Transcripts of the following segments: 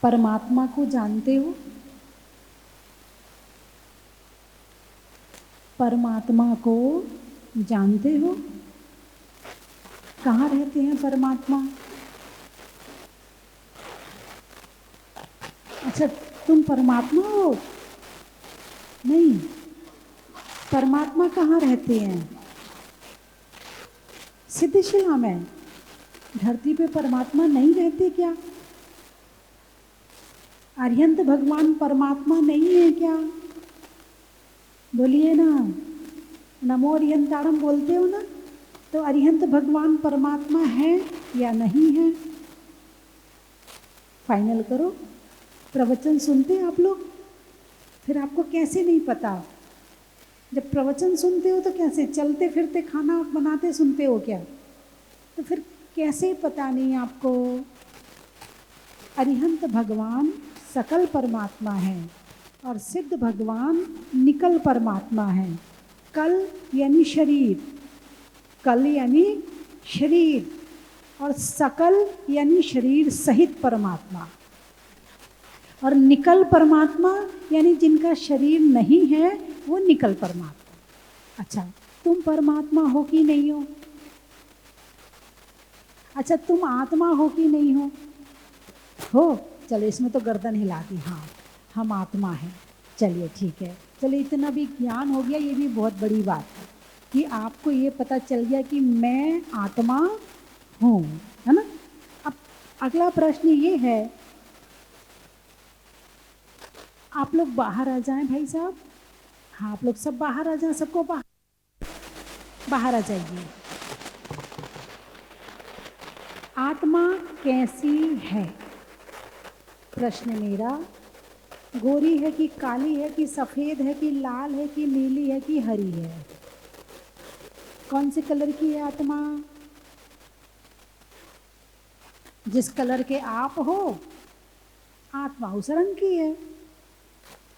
परमात्मा को जानते हो? परमात्मा को जानते हो? कहाँ रहते हैं परमात्मा? अच्छा, तुम परमात्मा हो? नहीं, परमात्मा कहाँ रहते हैं? सिद्धशिला में। धरती पे परमात्मा नहीं रहते क्या? अरिहंत भगवान परमात्मा नहीं है क्या? बोलिए ना, नमो अरिहंतारम बोलते हो ना? तो अरिहंत भगवान परमात्मा है या नहीं है? फाइनल करो। प्रवचन सुनते हैं आप लोग? फिर आपको कैसे नहीं पता? जब प्रवचन सुनते हो तो कैसे चलते फिरते खाना बनाते सुनते हो क्या? तो फिर कैसे पता नहीं आपको? अरिहंत भगवान सकल परमात्मा है और सिद्ध भगवान निकल परमात्मा है। कल यानी शरीर, कल यानी शरीर, और सकल यानी शरीर सहित परमात्मा, और निकल परमात्मा यानी जिनका शरीर नहीं है वो निकल परमात्मा। अच्छा, तुम परमात्मा हो कि नहीं हो? अच्छा, तुम आत्मा हो कि नहीं हो? हो? चलो, इसमें तो गर्दन हिला दी। हाँ, हम आत्मा हैं। चलिए ठीक है, चलिए इतना भी ज्ञान हो गया, ये भी बहुत बड़ी बात है कि आपको ये पता चल गया कि मैं आत्मा हूँ, है ना? अब अगला प्रश्न ये है, आप लोग बाहर आ जाएं भाई साहब। हाँ, आप लोग सब बाहर आ जाएं, सबको बाहर आ जाइए। आत्मा कैसी है? प्रश्न मेरा, गोरी है कि काली है कि सफ़ेद है कि लाल है कि नीली है कि हरी है? कौन से कलर की है आत्मा? जिस कलर के आप हो, आत्मा उस रंग की है।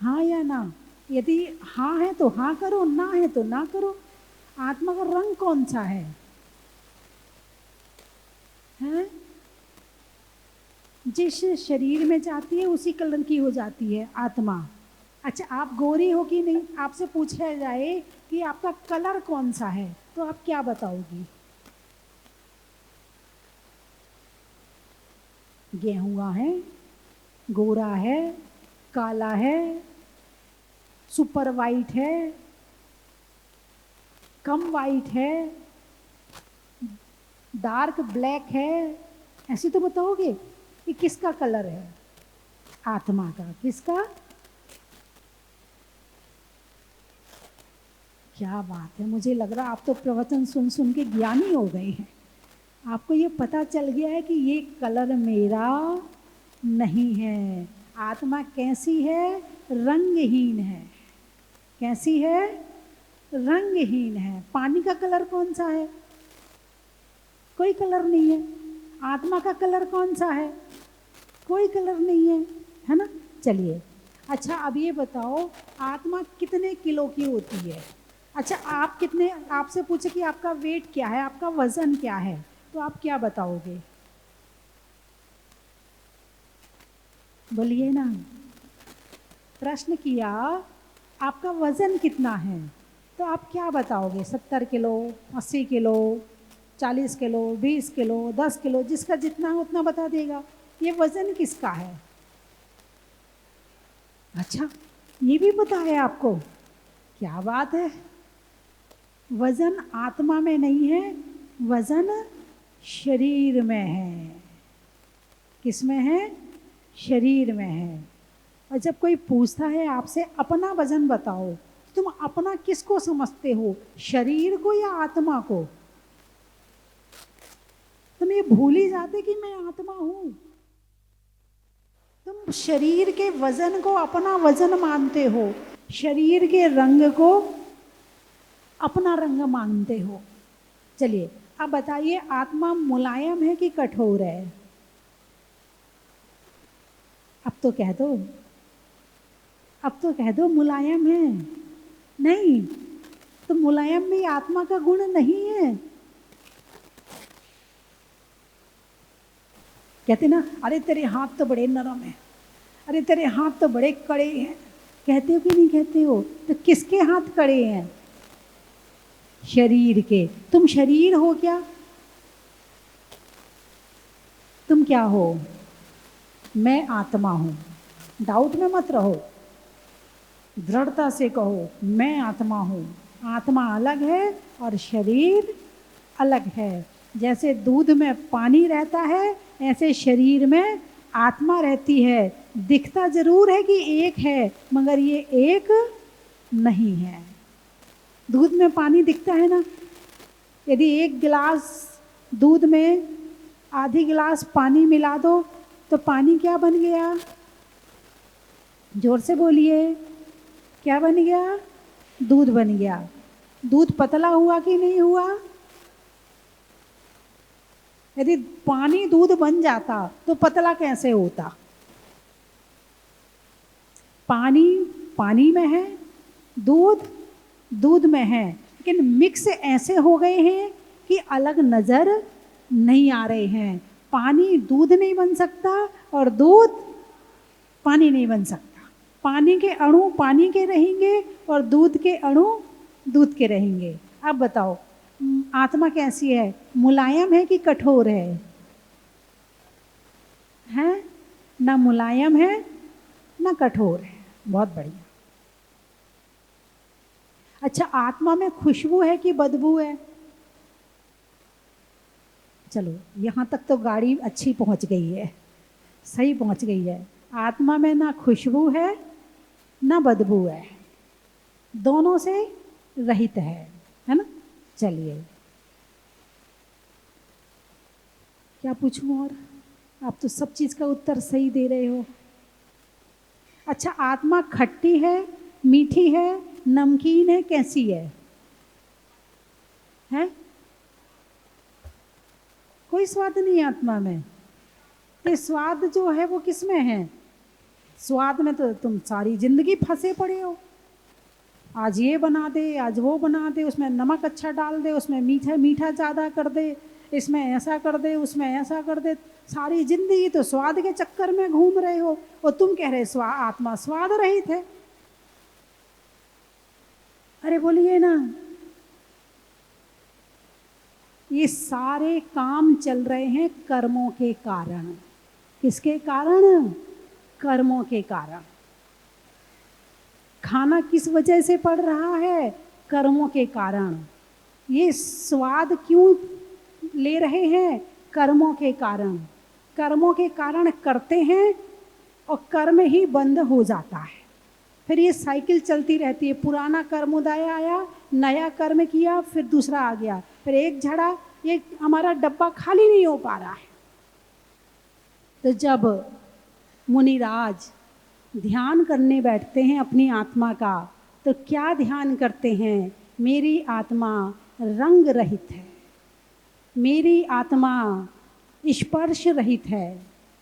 हाँ या ना? यदि हाँ है तो हाँ करो, ना है तो ना करो। आत्मा का रंग कौन सा है? हैं? जिस शरीर में जाती है उसी कलर की हो जाती है आत्मा। अच्छा, आप गोरी हो कि नहीं? आपसे पूछा जाए कि आपका कलर कौन सा है तो आप क्या बताओगी? गेहुआ है, गोरा है, काला है, सुपर वाइट है, कम वाइट है, डार्क ब्लैक है, ऐसे तो बताओगे कि किसका कलर है? आत्मा का। किसका? क्या बात है, मुझे लग रहा आप तो प्रवचन सुन सुन के ज्ञानी हो गए हैं। आपको ये पता चल गया है कि ये कलर मेरा नहीं है। आत्मा कैसी है? रंगहीन है। कैसी है? रंगहीन है। पानी का कलर कौन सा है? कोई कलर नहीं है। आत्मा का कलर कौन सा है? कोई कलर नहीं है ना? चलिए, अच्छा अब ये बताओ, आत्मा कितने किलो की होती है? अच्छा, आप कितने, आपसे पूछे कि आपका वेट क्या है, आपका वजन क्या है, तो आप क्या बताओगे? बोलिए ना। प्रश्न किया आपका वजन कितना है, तो आप क्या बताओगे? 70 kilo, 80 kilo, 40 kilo, 20 kilo, 10 kilo, जिसका जितना है उतना बता देगा। ये वजन किसका है? अच्छा, ये भी पता है आपको? क्या बात है। वजन आत्मा में नहीं है, वजन शरीर में है। किस में है? शरीर में है। और जब कोई पूछता है आपसे अपना वजन बताओ, तुम अपना किसको समझते हो? शरीर को या आत्मा को? तुम ये भूल ही जाते कि मैं आत्मा हूं। तुम शरीर के वजन को अपना वजन मानते हो, शरीर के रंग को अपना रंग मानते हो। चलिए अब बताइए, आत्मा मुलायम है कि कठोर है? अब तो कह दो, अब तो कह दो मुलायम है। नहीं, तो मुलायम भी आत्मा का गुण नहीं है। कहते ना, अरे तेरे हाथ तो बड़े नरम है, अरे तेरे हाथ तो बड़े कड़े हैं, कहते हो कि नहीं कहते हो? तो किसके हाथ कड़े हैं? शरीर के। तुम शरीर हो क्या? तुम क्या हो? मैं आत्मा हूं। डाउट में मत रहो, दृढ़ता से कहो मैं आत्मा हूं। आत्मा अलग है और शरीर अलग है। जैसे दूध में पानी रहता है, ऐसे शरीर में आत्मा रहती है। दिखता जरूर है कि एक है, मगर ये एक नहीं है। दूध में पानी दिखता है ना। यदि एक गिलास दूध में आधी गिलास पानी मिला दो तो पानी क्या बन गया? जोर से बोलिए, क्या बन गया? दूध बन गया। दूध पतला हुआ कि नहीं हुआ? यदि पानी दूध बन जाता तो पतला कैसे होता? पानी पानी में है, दूध दूध में है, लेकिन मिक्स ऐसे हो गए हैं कि अलग नजर नहीं आ रहे हैं। पानी दूध नहीं बन सकता और दूध पानी नहीं बन सकता। पानी के अणु पानी के रहेंगे और दूध के अणु दूध के रहेंगे। अब बताओ आत्मा कैसी है? मुलायम है कि कठोर है? हैं? ना मुलायम है ना कठोर है। बहुत बढ़िया। अच्छा, आत्मा में खुशबू है कि बदबू है? चलो यहाँ तक तो गाड़ी अच्छी पहुँच गई है, सही पहुँच गई है। आत्मा में ना खुशबू है ना बदबू है, दोनों से रहित है ना। चलिए क्या पूछूं और? आप तो सब चीज़ का उत्तर सही दे रहे हो। अच्छा, आत्मा खट्टी है, मीठी है, नमकीन है, कैसी है? हैं? कोई स्वाद नहीं आत्मा में। ये स्वाद जो है वो किस में है? स्वाद में तो तुम सारी जिंदगी फंसे पड़े हो। आज ये बना दे, आज वो बना दे, उसमें नमक अच्छा डाल दे, उसमें मीठा मीठा ज़्यादा कर दे, इसमें ऐसा कर दे, उसमें ऐसा कर दे। सारी जिंदगी तो स्वाद के चक्कर में घूम रहे हो और तुम कह रहे आत्मा स्वाद रहित है। अरे बोलिए ना। ये सारे काम चल रहे हैं कर्मों के कारण। किसके कारण? कर्मों के कारण। खाना किस वजह से पड़ रहा है? कर्मों के कारण। ये स्वाद क्यों ले रहे हैं? कर्मों के कारण। कर्मों के कारण करते हैं और कर्म ही बंद हो जाता है। फिर ये साइकिल चलती रहती है। पुराना कर्म उदय आया, नया कर्म किया, फिर दूसरा आ गया, फिर एक झड़ा। ये हमारा डब्बा खाली नहीं हो पा रहा है। तो जब मुनिराज ध्यान करने बैठते हैं अपनी आत्मा का, तो क्या ध्यान करते हैं? मेरी आत्मा रंग रहित है, मेरी आत्मा स्पर्श रहित है,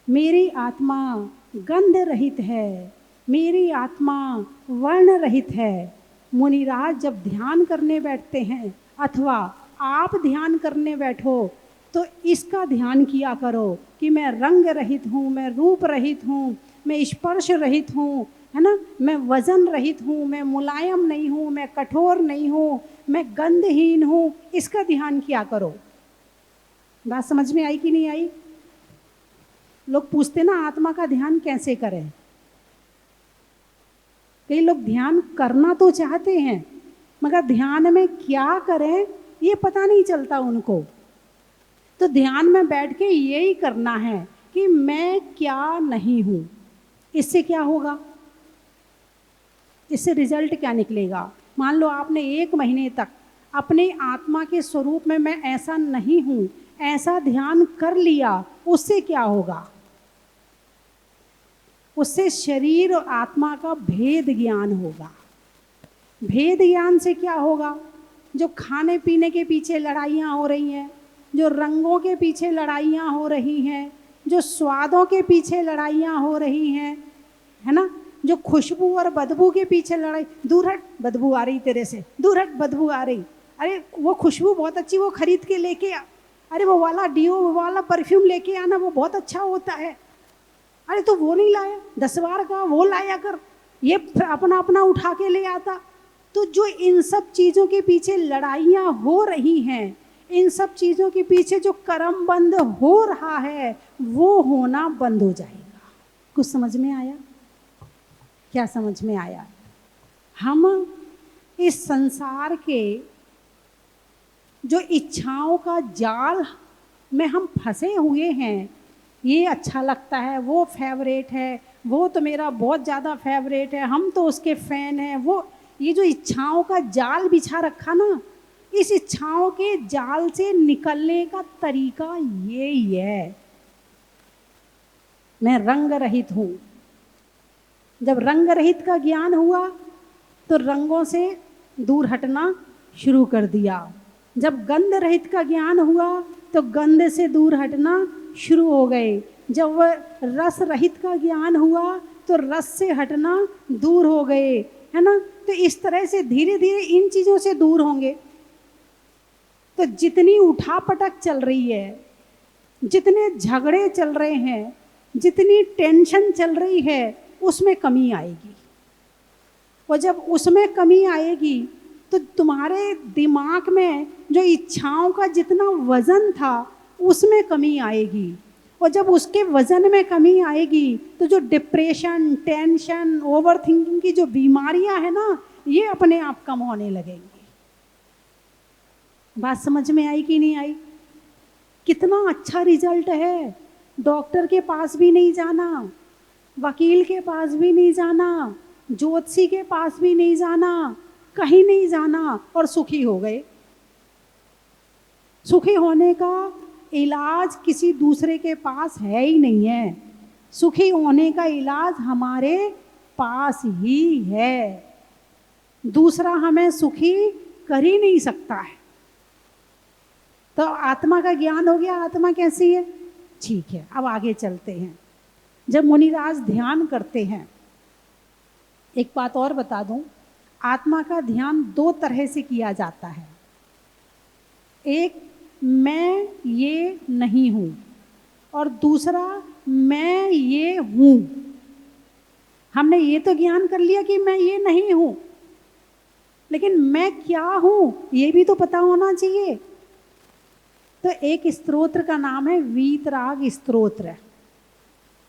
मेरी आत्मा गंध रहित है, मेरी आत्मा वर्ण रहित है। मुनिराज जब ध्यान करने बैठते हैं, अथवा आप ध्यान करने बैठो, तो इसका ध्यान किया करो कि मैं रंग रहित हूँ, मैं रूप रहित हूँ, मैं स्पर्श रहित हूँ, है ना। मैं वजन रहित हूँ, मैं मुलायम नहीं हूँ, मैं कठोर नहीं हूँ, मैं गंधहीन हूँ। इसका ध्यान किया करो। बात समझ में आई कि नहीं आई? लोग पूछते ना आत्मा का ध्यान कैसे करें। कई लोग ध्यान करना तो चाहते हैं, मगर ध्यान में क्या करें ये पता नहीं चलता उनको। तो ध्यान में बैठ के यही करना है कि मैं क्या नहीं हूँ। इससे क्या होगा? इससे रिजल्ट क्या निकलेगा? मान लो आपने 1 महीने तक अपने आत्मा के स्वरूप में मैं ऐसा नहीं हूँ ऐसा ध्यान कर लिया, उससे क्या होगा? उससे शरीर और आत्मा का भेद ज्ञान होगा। भेद ज्ञान से क्या होगा? जो खाने पीने के पीछे लड़ाइयाँ हो रही हैं, जो रंगों के पीछे लड़ाइयाँ हो रही हैं, जो स्वादों के पीछे लड़ाइयाँ हो रही हैं, है ना, जो खुशबू और बदबू के पीछे लड़ाई, दूर हट बदबू आ रही तेरे से, दूर हट बदबू आ रही, अरे वो खुशबू बहुत अच्छी, वो खरीद के लेके आ, अरे वो वाला डिओ, वो वाला परफ्यूम लेके आना, वो बहुत अच्छा होता है। अरे तो वो नहीं लाया, 10 बार का वो लाया कर, ये अपना अपना उठा के ले आता। तो जो इन सब चीज़ों के पीछे लड़ाइयाँ हो रही हैं, इन सब चीज़ों के पीछे जो कर्म बंद हो रहा है, वो होना बंद हो जाएगा। कुछ समझ में आया? क्या समझ में आया? हम इस संसार के जो इच्छाओं का जाल में हम फंसे हुए हैं, ये अच्छा लगता है, वो फेवरेट है, वो तो मेरा बहुत ज़्यादा फेवरेट है, हम तो उसके फैन हैं, वो ये जो इच्छाओं का जाल बिछा रखा ना, इस इच्छाओं के जाल से निकलने का तरीका ये ही है। मैं रंग रहित हूँ। जब रंग रहित का ज्ञान हुआ तो रंगों से दूर हटना शुरू कर दिया। जब गंध रहित का ज्ञान हुआ तो गंध से दूर हटना शुरू हो गए। जब वह रस रहित का ज्ञान हुआ तो रस से हटना दूर हो गए, है ना। तो इस तरह से धीरे धीरे इन चीज़ों से दूर होंगे तो जितनी उठापटक चल रही है, जितने झगड़े चल रहे हैं, जितनी टेंशन चल रही है, उसमें कमी आएगी। और जब उसमें कमी आएगी तो तुम्हारे दिमाग में जो इच्छाओं का जितना वजन था उसमें कमी आएगी। और जब उसके वजन में कमी आएगी तो जो डिप्रेशन, टेंशन, ओवर थिंकिंग की जो बीमारियां हैं ना, ये अपने आप कम होने लगेंगी। बात समझ में आई कि नहीं आई? कितना अच्छा रिजल्ट है। डॉक्टर के पास भी नहीं जाना, वकील के पास भी नहीं जाना, ज्योतिषी के पास भी नहीं जाना, कहीं नहीं जाना, और सुखी हो गए। सुखी होने का इलाज किसी दूसरे के पास है ही नहीं है। सुखी होने का इलाज हमारे पास ही है। दूसरा हमें सुखी कर ही नहीं सकता है। तो आत्मा का ज्ञान हो गया। आत्मा कैसी है? ठीक है, अब आगे चलते हैं। जब मुनिराज ध्यान करते हैं, एक बात और बता दूं, आत्मा का ध्यान 2 तरह से किया जाता है। एक, मैं ये नहीं हूं, और दूसरा, मैं ये हूं। हमने ये तो ज्ञान कर लिया कि मैं ये नहीं हूं, लेकिन मैं क्या हूं ये भी तो पता होना चाहिए। तो एक स्तोत्र का नाम है वीतराग स्तोत्र।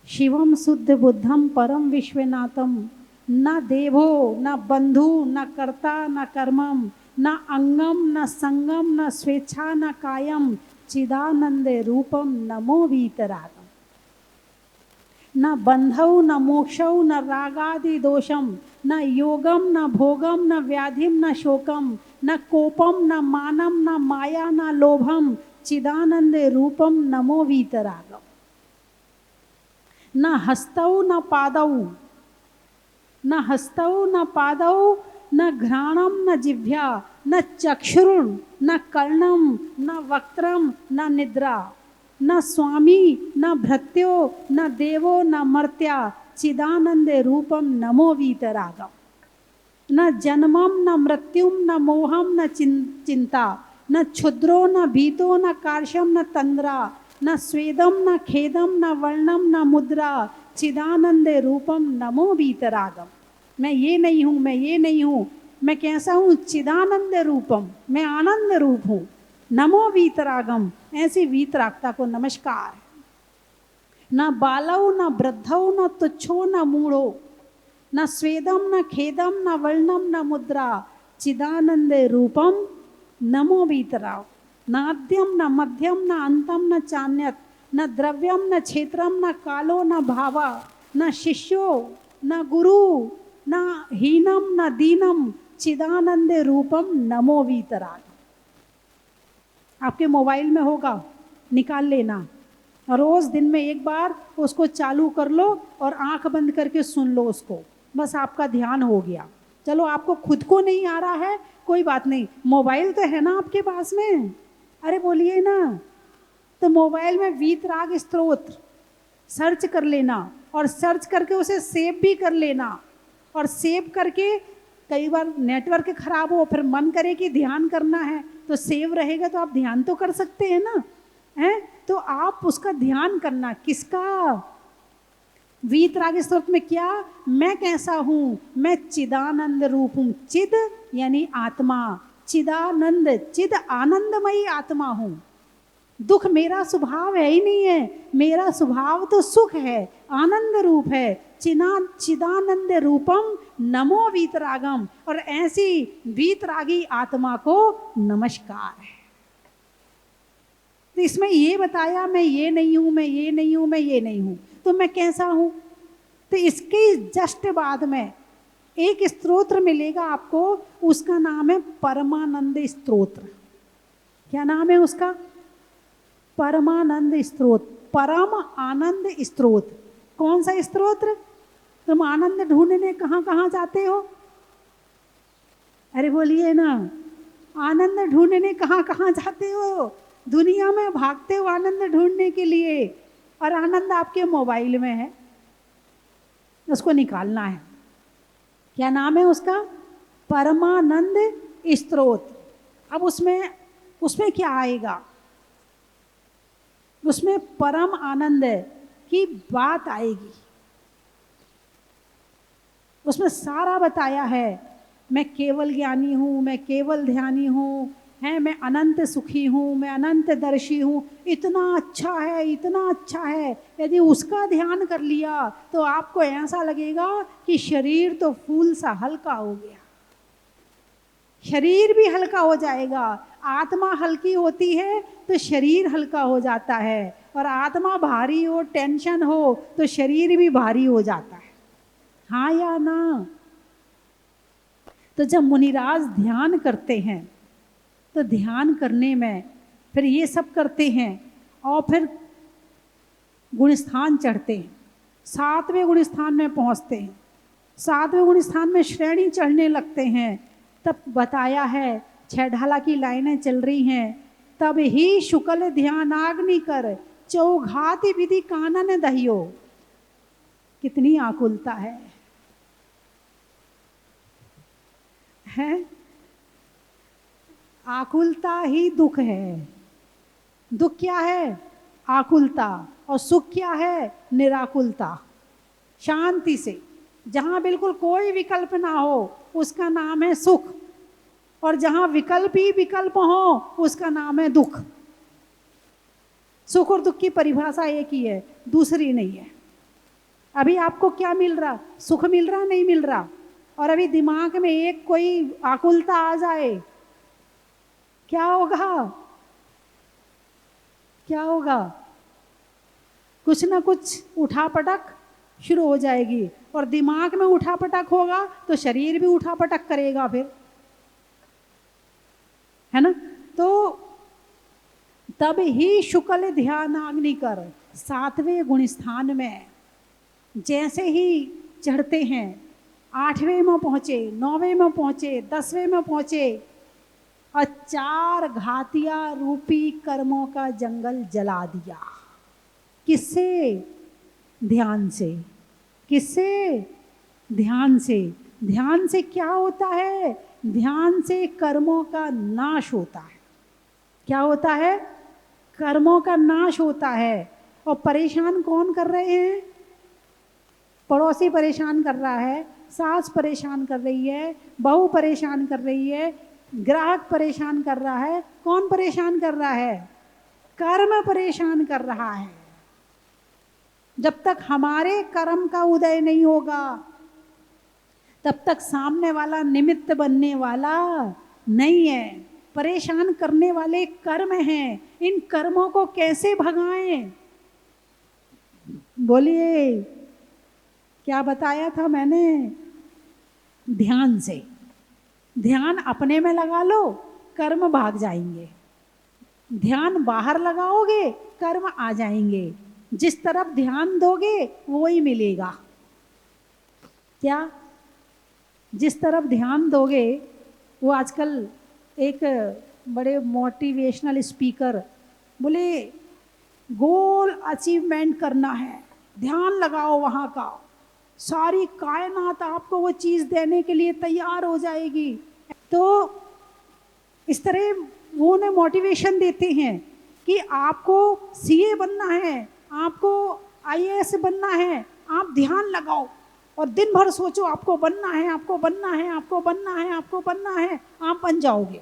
शिवम शुद्ध बुद्धम परम विश्वनाथम, न देवो न बंधु न कर्ता न कर्मम, न अंगम न संगम न स्वेच्छा न कायम, चिदानंद रूपम नमो वीतरागम। न बंधौ न मोक्षौ न रागादि दोषम, न योगम न भोगम न व्याधिम न शोकम, न कोपम न मानम न माया न लोभम, चिदानंद रूपम नमो वीतरागम। न हस्तौ न पादौ, न हस्तौ न पादौ, न घ्राणम न जिह्वा, न चक्षुरुन न कर्णम, न वक्त्रम न निद्रा, न स्वामी न भृत्यो न देवो न मर्त्या, चिदानंद रूपम नमो वीतरागम। न जन्मम न मृत्युम न मोहम न चिंता, न क्षुद्रो न भीतो न कार्शम न तंद्रा, न स्वेदम न खेदम न वर्णम न मुद्रा, चिदानंद रूपम नमो वीतरागम। मैं ये नहीं हूँ, मैं ये नहीं हूँ, मैं कैसा हूँ? चिदानंद रूपम, मैं आनंद रूप हूँ। नमो वीतरागम, ऐसी वीतरागता को नमस्कार। न बालौ न वृद्धौ न तुच्छो न मूढ़ो, न स्वेदम न खेदम न वर्णम न मुद्रा, चिदानंद रूपम नमो वीतरागम। नाद्यम न मध्यम न अंतम न चान्यत, न द्रव्यम न क्षेत्रम न कालो न भावा, न शिष्यो न गुरु न हीनम न दीनम, चिदानंद रूपम नमो वीतरागम। आपके मोबाइल में होगा, निकाल लेना, रोज दिन में एक बार उसको चालू कर लो और आंख बंद करके सुन लो उसको। बस आपका ध्यान हो गया। चलो आपको खुद को नहीं आ रहा है, कोई बात नहीं, मोबाइल तो है ना आपके पास में, अरे बोलिए ना। तो मोबाइल में वीतराग स्तोत्र सर्च कर लेना, और सर्च करके उसे सेव भी कर लेना। और सेव करके, कई बार नेटवर्क खराब हो, फिर मन करे कि ध्यान करना है, तो सेव रहेगा तो आप ध्यान तो कर सकते हैं ना, हैं। तो आप उसका ध्यान करना। किसका? वीतराग स्तोत्र में क्या, मैं कैसा हूं, मैं चिदानंद रूप हूं। चिद यानी आत्मा, चिदानंद, चिद आनंदमयी आत्मा हूं। दुख मेरा स्वभाव है ही नहीं है, मेरा स्वभाव तो सुख है, आनंद रूप है। चिदानंद रूपम नमो वीतरागम। और ऐसी वीतरागी आत्मा को नमस्कार है। तो इसमें ये बताया मैं ये नहीं हूं, मैं ये नहीं हूं, मैं ये नहीं हूं, तो मैं कैसा हूं। तो इसके जस्ट बाद में एक स्तोत्र मिलेगा आपको, उसका नाम है परमानंद स्तोत्र। क्या नाम है उसका? परमानंद स्तोत्र, परम आनंद स्तोत्र। कौन सा स्तोत्र? तुम आनंद ढूंढने कहां कहां जाते हो? अरे बोलिए ना, आनंद ढूंढने कहां कहां जाते हो? दुनिया में भागते हो आनंद ढूंढने के लिए, और आनंद आपके मोबाइल में है, उसको निकालना है। क्या नाम है उसका? परमानंद स्तोत्र। अब उसमें क्या आएगा? उसमें परम आनंद की बात आएगी। उसमें सारा बताया है, मैं केवल ज्ञानी हूं, मैं केवल ध्यानी हूं, है मैं अनंत सुखी हूँ, मैं अनंत दर्शी हूँ। इतना अच्छा है, इतना अच्छा है। यदि उसका ध्यान कर लिया तो आपको ऐसा लगेगा कि शरीर तो फूल सा हल्का हो गया। शरीर भी हल्का हो जाएगा। आत्मा हल्की होती है तो शरीर हल्का हो जाता है, और आत्मा भारी हो, टेंशन हो, तो शरीर भी भारी हो जाता है। हाँ या ना? तो जब मुनिराज ध्यान करते हैं तो ध्यान करने में फिर ये सब करते हैं, और फिर गुणस्थान चढ़ते हैं, 7वें गुणस्थान में पहुंचते हैं। 7वें गुणस्थान में श्रेणी चढ़ने लगते हैं। तब बताया है, 6 ढाला की लाइनें चल रही हैं। तब ही शुक्ल ध्यानाग्नि कर, चौघाति विधि कानन दहियो। कितनी आकुलता है आकुलता ही दुख है। दुख क्या है? आकुलता। और सुख क्या है? निराकुलता। शांति से, जहां बिल्कुल कोई विकल्प ना हो, उसका नाम है सुख, और जहां विकल्प ही विकल्प हो, उसका नाम है दुख। सुख और दुख की परिभाषा एक ही है, दूसरी नहीं है। अभी आपको क्या मिल रहा? सुख मिल रहा, नहीं मिल रहा? और अभी दिमाग में एक कोई आकुलता आ जाए, क्या होगा? क्या होगा? कुछ ना कुछ उठापटक शुरू हो जाएगी, और दिमाग में उठापटक होगा तो शरीर भी उठापटक करेगा फिर, है ना? तो तब ही शुक्ल ध्यानाग्नि कर, 7वें गुणस्थान में जैसे ही चढ़ते हैं, 8वें में पहुंचे, 9वें में पहुंचे, 10वें में पहुंचे, और 4 घातिया रूपी कर्मों का जंगल जला दिया। किससे? ध्यान से। किससे? ध्यान से। ध्यान से क्या होता है? ध्यान से कर्मों का नाश होता है। क्या होता है? कर्मों का नाश होता है। और परेशान कौन कर रहे हैं? पड़ोसी परेशान कर रहा है, सास परेशान कर रही है, बहू परेशान कर रही है, ग्राहक परेशान कर रहा है। कौन परेशान कर रहा है? कर्म परेशान कर रहा है। जब तक हमारे कर्म का उदय नहीं होगा, तब तक सामने वाला निमित्त बनने वाला नहीं है। परेशान करने वाले कर्म हैं। इन कर्मों को कैसे भगाएं? बोलिए, क्या बताया था मैंने? ध्यान से। ध्यान अपने में लगा लो, कर्म भाग जाएंगे। ध्यान बाहर लगाओगे, कर्म आ जाएंगे। जिस तरफ ध्यान दोगे वो ही मिलेगा। क्या? जिस तरफ ध्यान दोगे वो, आजकल एक बड़े मोटिवेशनल स्पीकर बोले, गोल अचीवमेंट करना है, ध्यान लगाओ वहाँ का, सारी कायनात आपको वो चीज़ देने के लिए तैयार हो जाएगी। तो इस तरह वो उन्हें मोटिवेशन देते हैं कि आपको सीए बनना है, आपको आईएएस बनना है, आप ध्यान लगाओ और दिन भर सोचो आपको बनना है, आपको बनना है, आपको बनना है, आपको बनना है, आप बन जाओगे।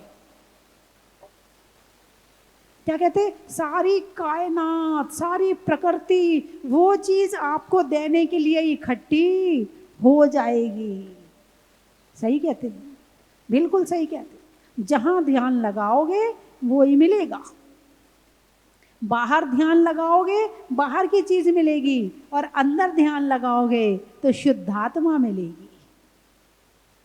क्या कहते, सारी कायनात, सारी प्रकृति वो चीज आपको देने के लिए इकट्ठी हो जाएगी। सही कहते हैं, बिल्कुल सही कहते। जहां ध्यान लगाओगे वो ही मिलेगा। बाहर ध्यान लगाओगे बाहर की चीज मिलेगी, और अंदर ध्यान लगाओगे तो शुद्धात्मा मिलेगी।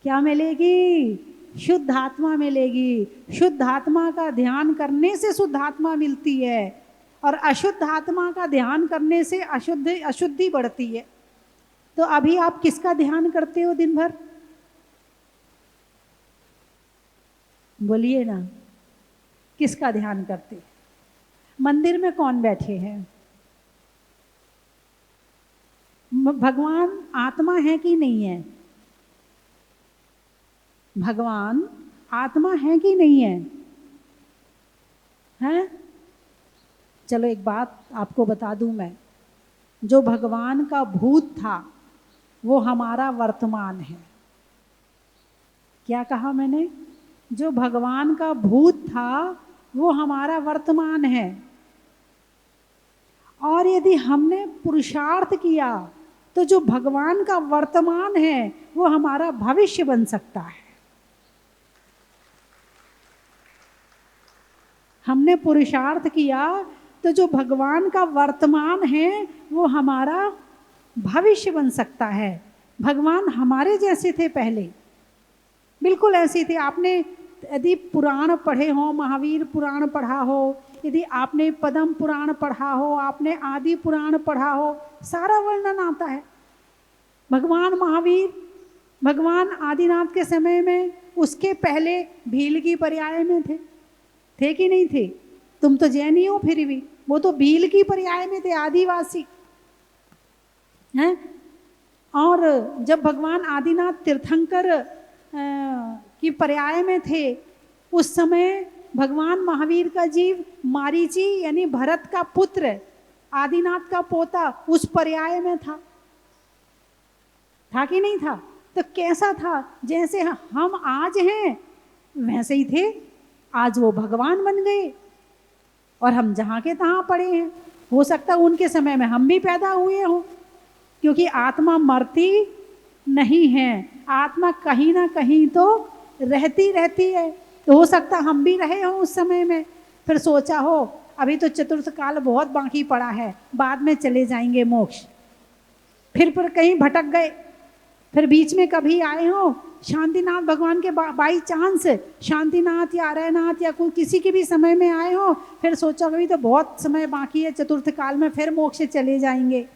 क्या मिलेगी? शुद्ध आत्मा मिलेगी। शुद्ध आत्मा का ध्यान करने से शुद्ध आत्मा मिलती है, और अशुद्ध आत्मा का ध्यान करने से अशुद्धि बढ़ती है। तो अभी आप किसका ध्यान करते हो दिन भर? बोलिए ना, किसका ध्यान करते? मंदिर में कौन बैठे हैं? भगवान आत्मा है कि नहीं है? भगवान आत्मा है कि नहीं है? हैं? चलो एक बात आपको बता दूं मैं, जो भगवान का भूत था वो हमारा वर्तमान है। क्या कहा मैंने? जो भगवान का भूत था वो हमारा वर्तमान है, और यदि हमने पुरुषार्थ किया तो जो भगवान का वर्तमान है वो हमारा भविष्य बन सकता है। हमने पुरुषार्थ किया तो जो भगवान का वर्तमान है वो हमारा भविष्य बन सकता है। भगवान हमारे जैसे थे पहले, बिल्कुल ऐसे थे। आपने यदि पुराण पढ़े हो, महावीर पुराण पढ़ा हो, यदि आपने पद्म पुराण पढ़ा हो, आपने आदि पुराण पढ़ा हो, सारा वर्णन आता है। भगवान महावीर, भगवान आदिनाथ के समय में, उसके पहले भील की पर्याय में थे कि नहीं थे? तुम तो जैनी हो फिर भी, वो तो भील की पर्याय में थे, आदिवासी हैं। और जब भगवान आदिनाथ तीर्थंकर की पर्याय में थे, उस समय भगवान महावीर का जीव मारीची यानी भरत का पुत्र, आदिनाथ का पोता, उस पर्याय में था कि नहीं था? तो कैसा था? जैसे हम आज हैं वैसे ही थे। आज वो भगवान बन गए और हम जहाँ के तहाँ पड़े हैं। हो सकता है उनके समय में हम भी पैदा हुए हों, क्योंकि आत्मा मरती नहीं है, आत्मा कहीं ना कहीं तो रहती रहती है। तो हो सकता हम भी रहे हों उस समय में, फिर सोचा हो अभी तो चतुर्थ काल बहुत बाकी पड़ा है, बाद में चले जाएंगे मोक्ष, फिर पर कहीं भटक गए, फिर बीच में कभी आए हो शांतिनाथ भगवान के बाई चांस, शांतिनाथ या अरयनाथ या कोई किसी के भी समय में आए हो, फिर सोचा कभी तो बहुत समय बाकी है, चतुर्थ काल में फिर मोक्ष चले जाएंगे।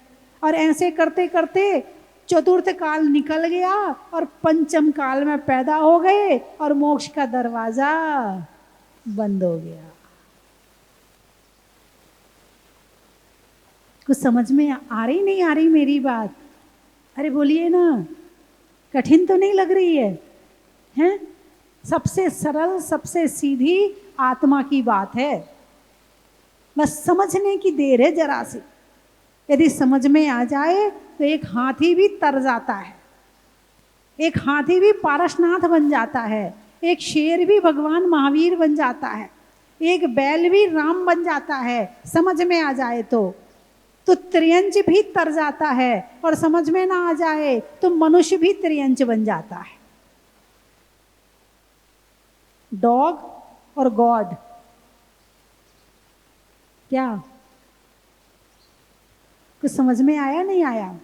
और ऐसे करते करते चतुर्थ काल निकल गया और पंचम काल में पैदा हो गए और मोक्ष का दरवाजा बंद हो गया। कुछ समझ में आ रही नहीं आ रही मेरी बात? अरे बोलिए ना, कठिन तो नहीं लग रही है? हैं? सबसे सरल, सबसे सीधी आत्मा की बात है, बस समझने की देर है जरा सी। यदि समझ में आ जाए तो एक हाथी भी तर जाता है, एक हाथी भी पारसनाथ बन जाता है, एक शेर भी भगवान महावीर बन जाता है, एक बैल भी राम बन जाता है, समझ में आ जाए तो त्रियंच भी तर जाता है, और समझ में ना आ जाए तो मनुष्य भी त्रियंच बन जाता है। डॉग और गॉड, क्या कुछ समझ में आया नहीं आया?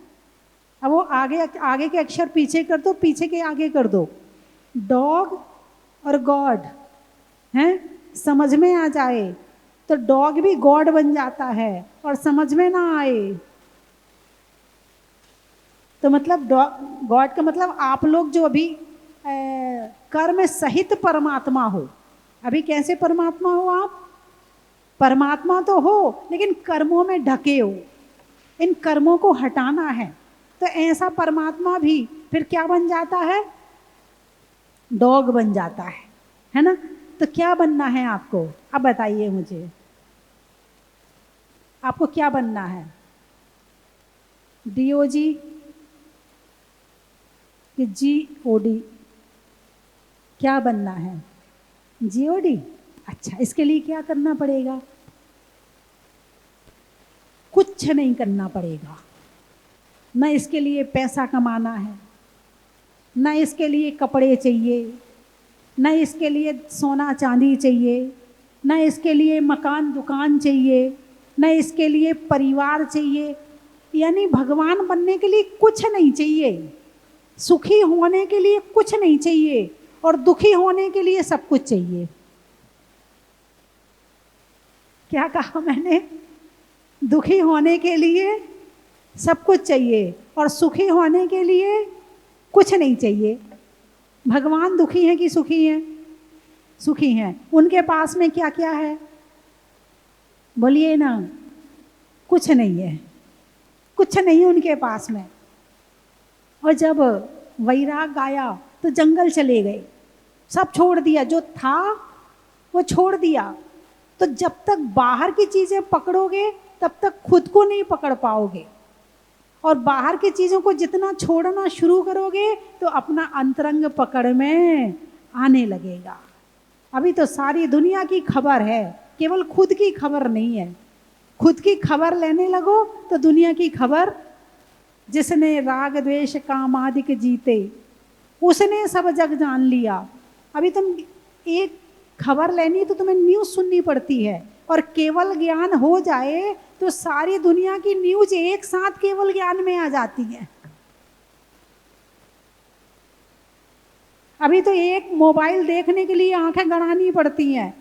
अब वो आगे के अक्षर पीछे कर दो, पीछे के आगे कर दो। डॉग और गॉड हैं, समझ में आ जाए तो डॉग भी गॉड बन जाता है, और समझ में ना आए तो मतलब गॉड का मतलब आप लोग जो अभी कर्म सहित परमात्मा हो। अभी कैसे परमात्मा हो आप? परमात्मा तो हो लेकिन कर्मों में ढके हो, इन कर्मों को हटाना है। तो ऐसा परमात्मा भी फिर क्या बन जाता है? डॉग बन जाता है ना? तो क्या बनना है आपको? अब बताइए मुझे, आपको क्या बनना है? DOG कि GOD? क्या बनना है? GOD? अच्छा, इसके लिए क्या करना पड़ेगा? कुछ नहीं करना पड़ेगा। न इसके लिए पैसा कमाना है, न इसके लिए कपड़े चाहिए, न इसके लिए सोना चांदी चाहिए, न इसके लिए मकान दुकान चाहिए, न इसके लिए परिवार चाहिए। यानी भगवान बनने के लिए कुछ नहीं चाहिए, सुखी होने के लिए कुछ नहीं चाहिए, और दुखी होने के लिए सब कुछ चाहिए। क्या कहा मैंने? दुखी होने के लिए सब कुछ चाहिए और सुखी होने के लिए कुछ नहीं चाहिए। भगवान दुखी हैं कि सुखी हैं? सुखी हैं। उनके पास में क्या क्या है? बोलिए ना। कुछ नहीं है, कुछ नहीं उनके पास में। और जब वैराग आया तो जंगल चले गए, सब छोड़ दिया, जो था वो छोड़ दिया। तो जब तक बाहर की चीजें पकड़ोगे तब तक खुद को नहीं पकड़ पाओगे, और बाहर की चीजों को जितना छोड़ना शुरू करोगे तो अपना अंतरंग पकड़ में आने लगेगा। अभी तो सारी दुनिया की खबर है, केवल खुद की खबर नहीं है। खुद की खबर लेने लगो तो दुनिया की खबर, जिसने राग द्वेष काम आदि के जीते उसने सब जग जान लिया। अभी तुम एक खबर लेनी तो तुम्हें न्यूज़ सुननी पड़ती है, और केवल ज्ञान हो जाए तो सारी दुनिया की न्यूज़ एक साथ केवल ज्ञान में आ जाती है। अभी तो एक मोबाइल देखने के लिए आंखें गड़ानी पड़ती हैं,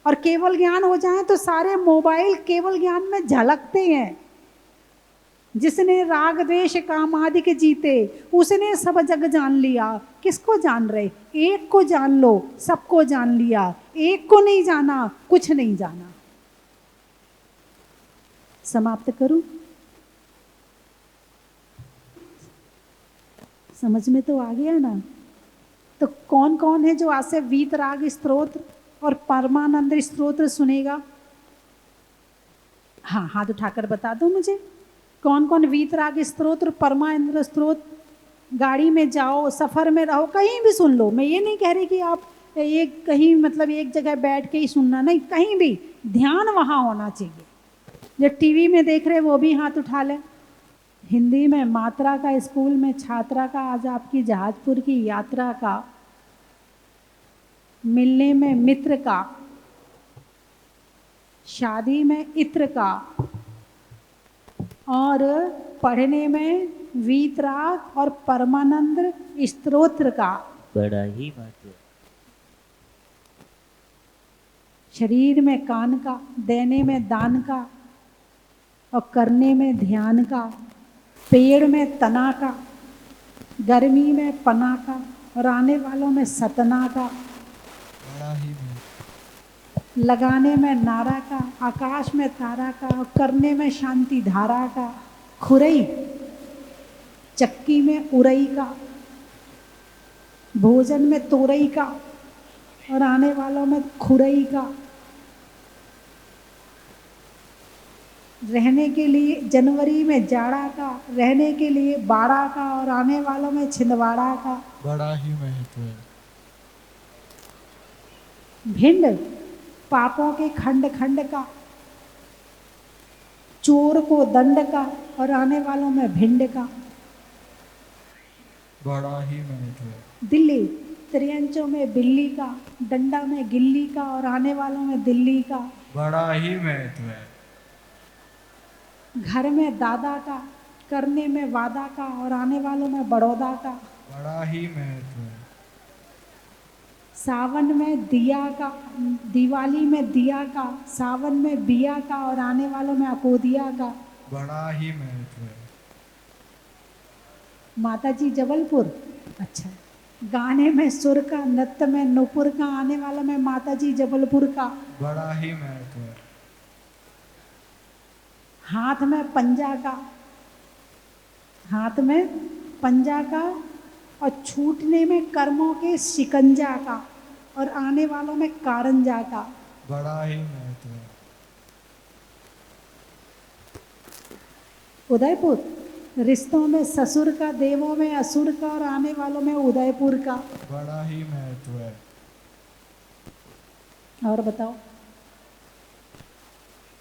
और केवल ज्ञान हो जाए तो सारे मोबाइल केवल ज्ञान में झलकते हैं। जिसने राग द्वेष काम आदि के जीते उसने सब जग जान लिया। किसको जान रहे? एक को जान लो, सबको जान लिया। एक को नहीं जाना, कुछ नहीं जाना। समाप्त करूं? समझ में तो आ गया ना? तो कौन कौन है जो आज से वीतराग स्तोत्र और परमानंद स्तोत्र सुनेगा? हाँ, हाथ उठाकर बता दो मुझे, कौन कौन वीतराग स्तोत्र परमानंद स्तोत्र गाड़ी में जाओ, सफर में रहो, कहीं भी सुन लो। मैं ये नहीं कह रही कि आप एक कहीं मतलब एक जगह बैठ के ही सुनना, नहीं, कहीं भी ध्यान वहाँ होना चाहिए। जो टीवी में देख रहे वो भी हाथ उठा लें। हिंदी में मात्रा का, स्कूल में छात्रा का, आज आपकी जहाजपुर की यात्रा का, मिलने में मित्र का, शादी में इत्र का, और पढ़ने में वीतराग और परमानंद स्तोत्र का। बड़ा ही महत्व। शरीर में कान का, देने में दान का, और करने में ध्यान का, पेड़ में तना का, गर्मी में पना का, और आने वालों में सतना का, बड़ा ही लगाने में नारा का, आकाश में तारा का, और करने में शांति धारा का, खुरई चक्की में उरई का, भोजन में तोरई का, और आने वालों में खुरई का, रहने के लिए जनवरी में जाड़ा का, रहने के लिए बाड़ा का, और आने वालों में छिंदवाड़ा का। बड़ा ही महत्व है। भिंड पापों के खंड खंड का, चोर को दंड का, और आने वालों में भिंड का। बड़ा ही महत्व है। दिल्ली त्रियंचों में बिल्ली का, डंडा में गिल्ली का, और आने वालों में दिल्ली का। बड़ा ही महत्व है। घर में दादा का, करने में वादा का, और आने वालों में बड़ौदा का। बड़ा ही महत्व है। सावन में दिया का, दिवाली में दिया का, सावन में बिया का, और आने वालों में अकोदिया का। बड़ा ही महत्व है। माता जी जबलपुर, अच्छा। गाने में सुर का, नृत्य में नुपुर का, आने वाला में माता जी जबलपुर का। बड़ा ही महत्व है। हाथ में पंजा का, हाथ में पंजा का, और छूटने में कर्मों के शिकंजा का, और आने वालों में कारंजा का। बड़ा ही महत्व है। उदयपुर रिश्तों में ससुर का, देवों में असुर का और आने वालों में उदयपुर का। बड़ा ही महत्व है। और बताओ।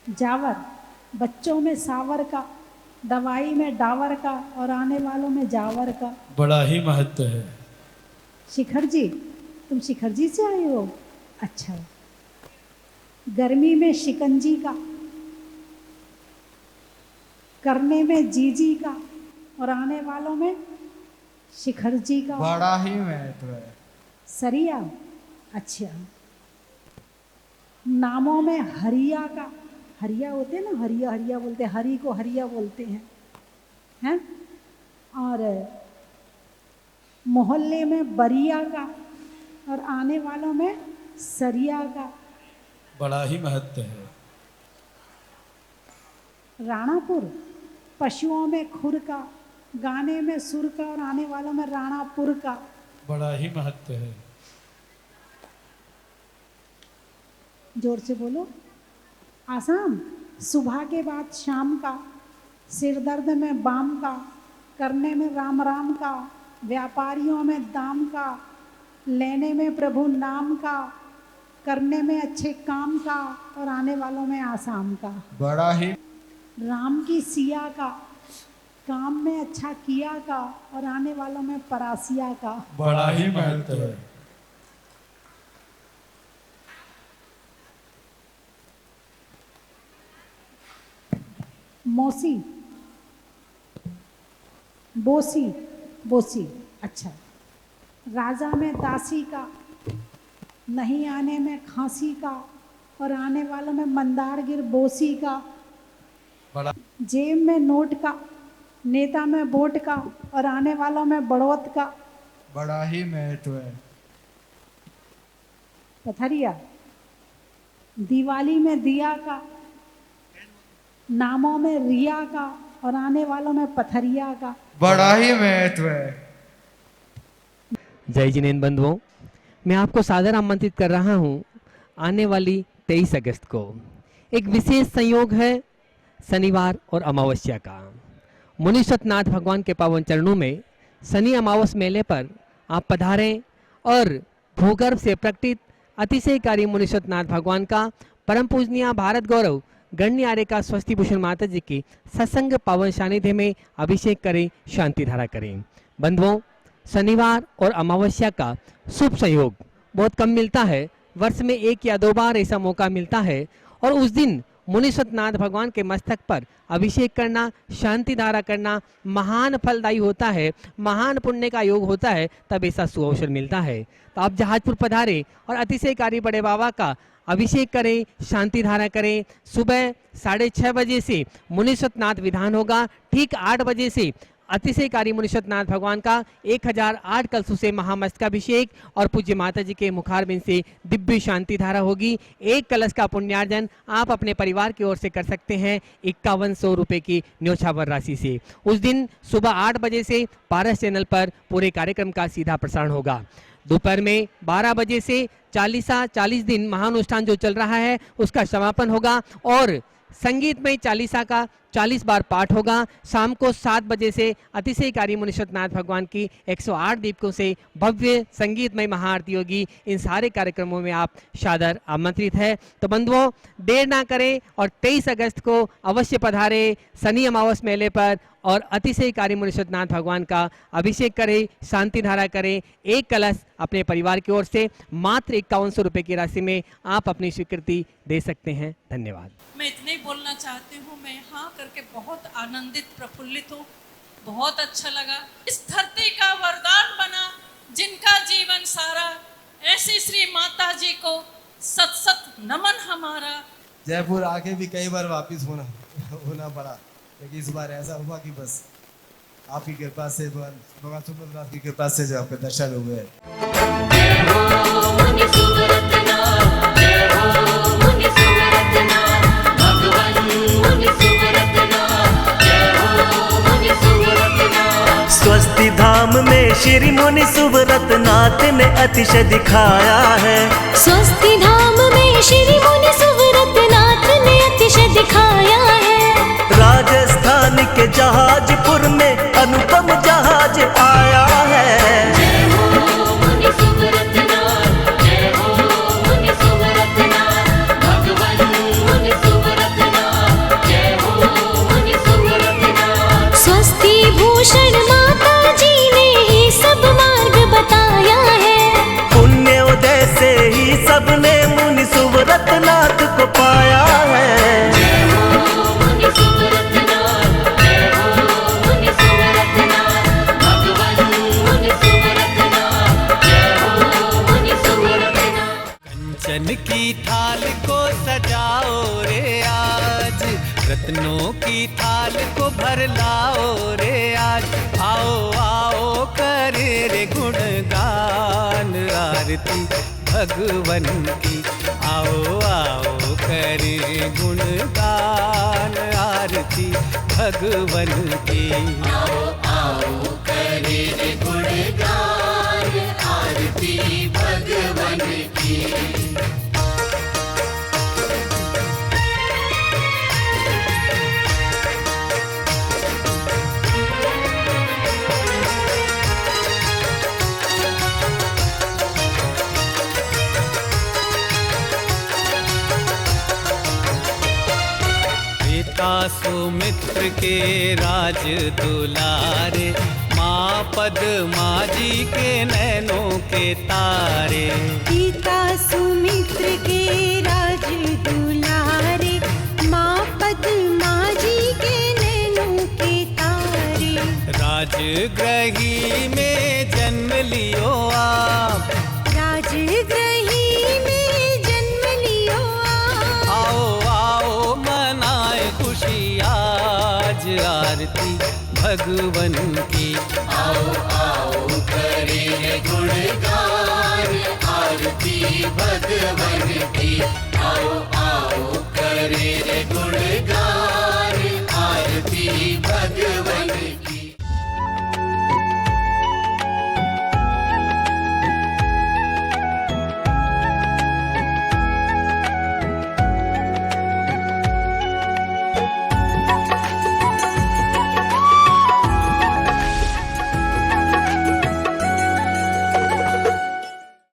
जावर, बच्चों में सावर का, दवाई में डावर का और आने वालों में जावर का। बड़ा ही महत्व है। शिखर जी, तुम शिखर जी से आए हो? अच्छा। गर्मी में शिकंजी का, करने में जीजी का और आने वालों में शिखर जी का। बड़ा ही महत्व है। सरिया, अच्छा। नामों में हरिया का, हरिया होते हैं ना, हरिया हरिया बोलते हैं, हरि को हरिया बोलते हैं? और मोहल्ले में बरिया का और आने वालों में सरिया का। बड़ा ही महत्व है। राणापुर, पशुओं में खुर का, गाने में सुर का और आने वालों में राणापुर का। बड़ा ही महत्व है। जोर से बोलो। आसाम, सुबह के बाद शाम का, सिर दर्द में बाम का, करने में राम राम का, व्यापारियों में दाम का, लेने में प्रभु नाम का, करने में अच्छे काम का और आने वालों में आसाम का। बड़ा ही। राम की सिया का, काम में अच्छा किया का और आने वालों में परासिया का। बड़ा ही महत्व है। मौसी, बोसी, बोसी, अच्छा। राजा में दासी का, नहीं आने में खांसी का और आने वालों में मंदारगिर बोसी का। बड़ा। जेब में नोट का, नेता में वोट का और आने वालों में बढ़ोत का। बड़ा ही महत्व है। पथरिया, दिवाली में दिया का, नामों में रिया का और आने वालों में पथरिया का। बड़ा ही महत्व है। जय जिनेंद्र बंधुओं, मैं आपको सादर आमंत्रित कर रहा हूं आने वाली 23 अगस्त को। एक विशेष संयोग है शनिवार और अमावस्या का। मुनि सतनाथ भगवान के पावन चरणों में शनि अमावस मेले पर आप पधारें और भूगर्भ से प्रकटित अतिशयकारी मुनि सतनाथ भगवान का परम पूजनीय भारत गौरव गण्य आर्य का स्वस्ति भूषण माता जी की सत्संग पावन सानिध्य में अभिषेक करें, शांति धारा करें। बंधुओं, शनिवार और अमावस्या का शुभ संयोग बहुत कम मिलता है। वर्ष में 1 या 2 बार ऐसा मौका मिलता है और उस दिन मुनि सतनाथ भगवान के मस्तक पर अभिषेक करना, शांति धारा करना महान फलदायी होता है, महान पुण्य का योग होता है। तब ऐसा सुअवसर मिलता है। तो आप जहाजपुर पधारें और अतिशयकारी बड़े बाबा का अभिषेक करें, शांति धारा करें। सुबह 6:30 बजे से मुनि सतनाथ विधान होगा। ठीक 8 बजे से अतिशयकारी मुनि सतनाथ भगवान का 1008 कलशों से महामस्तकाभिषेक और पूज्य माता जी के मुखारबिंद से दिव्य शांति धारा होगी। 1 कलश का पुण्यार्जन आप अपने परिवार की ओर से कर सकते हैं 5100 रुपये की न्योछावर राशि से। उस दिन सुबह 8 बजे से पारस चैनल पर पूरे कार्यक्रम का सीधा प्रसारण होगा। दोपहर में 12 बजे से 40 दिन महानुष्ठान जो चल रहा है उसका समापन होगा और संगीतमय चालीसा का 40 बार पाठ होगा। शाम को 7 बजे से अतिशयकारी मुनि सतनाथ भगवान की 108 दीपकों से भव्य संगीतमय महाआरती होगी। इन सारे कार्यक्रमों में आप सादर आमंत्रित है। तो बंधुओं, देर ना करें और 23 अगस्त को अवश्य पधारे शनि अमावस मेले पर और अतिशयकारी मुनि सतनाथ भगवान का अभिषेक करें, शांति धारा करें। 1 कलश अपने परिवार की ओर से मात्र 5100 रुपये की राशि में आप अपनी स्वीकृति दे सकते हैं। धन्यवाद। मैं इतने ही बोलना चाहती हूँ। मैं हाँ करके बहुत आनंदित प्रफुल्लित हूँ। बहुत अच्छा लगा। इस धरती का वरदान बना जिनका जीवन सारा, ऐसी श्री माता जी को सत सत नमन हमारा। जयपुर आके भी कई बार वापिस होना पड़ा, लेकिन इस बार ऐसा हुआ कि बस आपकी कृपा से, भगवान सुब्रतनाथ की कृपा से जो आपके दर्शन हुए। स्वस्ति धाम में श्री मुनि सुब्रतनाथ ने अतिशय दिखाया है। स्वस्ति धाम में श्री मुनि सुब्रतनाथ ने अतिशय दिखाया है। राजस्थान के जहाजपुर में नैनों की थाल को भर लाओ रे आज, आओ आओ करे रे गुणगान आरती भगवन की, आओ आओ करे गुणगान आरती भगवन की, आओ आओ करे रे गुणगान आरती भगवन की। सुमित्र के राज दुलारे, माँ पद्मा जी के नैनों के तारे। पिता सुमित्र के राज दुलारे, माँ पद्मा जी के नैनों के तारे। राजगृही में जन्म लियो आप, राजगृही में जन्म लियो आप, आओ आओ मनाए खुशी आज आरती भगवन की, आओ आओ करे गुणगान आरती भगवन की।